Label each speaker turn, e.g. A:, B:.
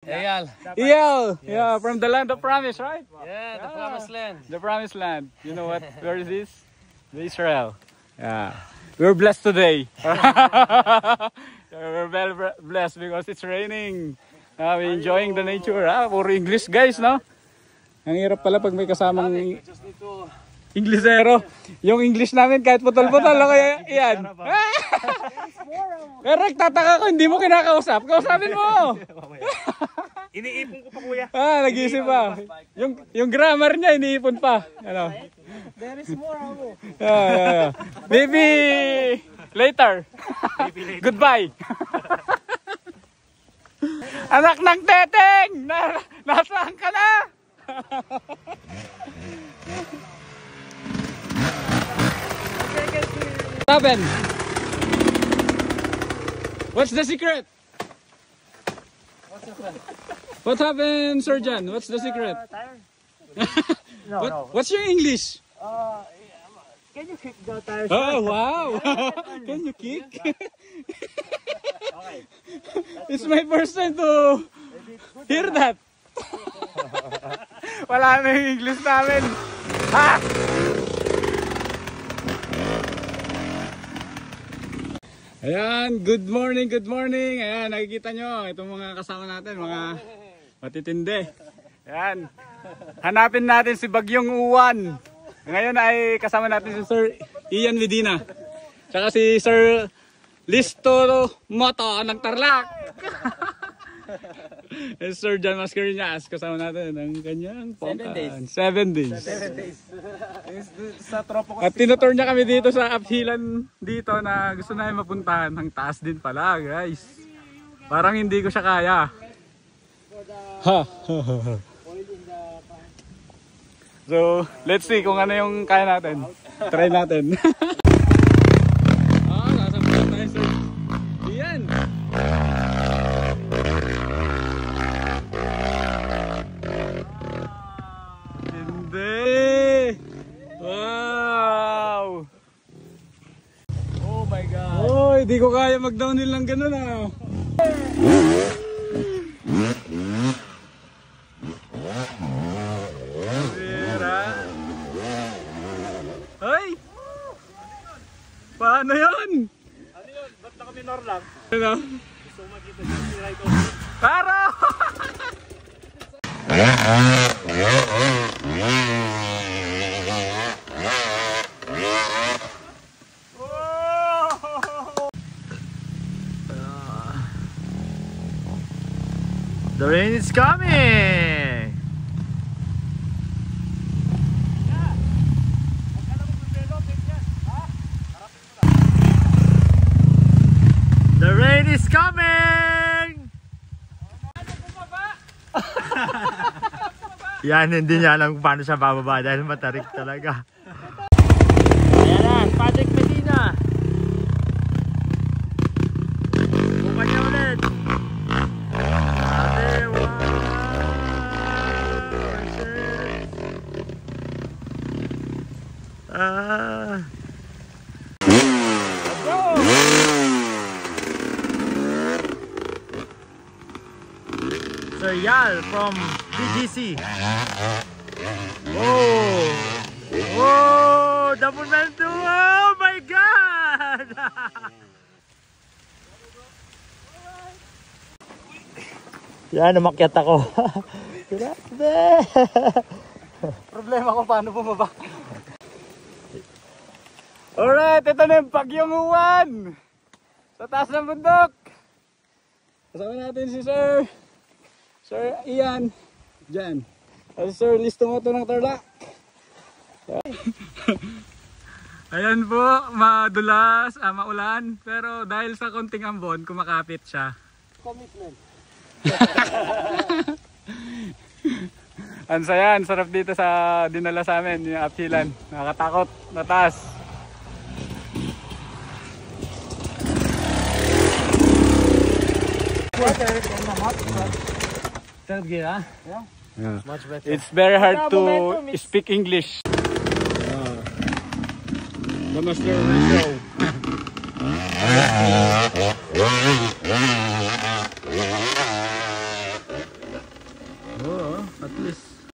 A: Eyal.
B: Eyal, yeah, from the land of promise, right?
A: Yeah, the promised land.
B: The promised land. You know what? Where is this? Israel. Yeah. We're blessed today. We're very blessed because it's raining. We're enjoying the nature. Puro English guys, no? Ang hirap pala pag may kasamang Inglesero. Yung English namin kahit putol-putol. Kaya yan. Pero nagtataka ko, hindi mo kinakausap. Kausapin mo.
A: Iniipon ko pa kuya.
B: Nag-iisip pa. Yung grammar niya, iniipon pa. Ano?
A: There is more ako.
B: Maybe later. Goodbye. Anak ng teteng! Nasaan ka na? What happened? What's the secret? What happened, Surgeon? What's the secret? What's your English?
A: Can you kick the tires?
B: Oh, wow! Can you kick?
A: Okay.
B: It's my first time to hear that. Wala na yung English namin. Ha! Ayan, good morning, good morning. Ayan, nakikita nyo, itong mga kasama natin, mga matitindi. Ayan, hanapin natin si Bagyong Uwan. Ngayon ay kasama natin si Sir Ian Medina. Tsaka si Sir Listo Moto ng Tarlac. Sir John Mascarinas, kasama natin ang kanyang 7 days. 7 days. Sa tropo ko. At tinutur niya kami dito sa uphillan dito na gusto namin mapuntahan. Ang taas din pala, guys. Parang hindi ko siya kaya. Ha. So, let's see kung ano yung kaya natin. Try natin. Sasabunan tayo, Sir Ian. Wow! Oh my God! Oh, hindi ko kaya mag-downhill ng ganun ah. Ay! Paano yun?
A: Ano yun? Ba't naka-minor lang?
B: Ano?
A: Gusto mo makita dyan si Raito?
B: Para!
A: The rain is coming! The rain is coming! Yan, hindi niya alam kung paano siya bababa dahil matarik talaga. Ayan na, Patrick Medina. Bukan niya ulit. Ate, wow! Sir Yal from BGC. Oh! Oh! The momentum! Oh my God! Yan, umakyat ako. Grabe!
B: Problema ko paano bumaba. Alright, ito na yung Bagyong Uwan sa taas ng bundok. Kasama natin si Sir Ian dyan. At Sir Listo Moto ng Tarlac. Ayan po, madulas, maulan. Pero dahil sa konting ambon, kumakapit siya.
A: Commitment.
B: Ang saya, ang sarap dito sa dinala sa amin, yung uphillan. Nakatakot, nataas.
A: Third gear, huh?
B: Yeah.
A: Much better.
B: It's very hard to speak English. The master of the show.
A: At least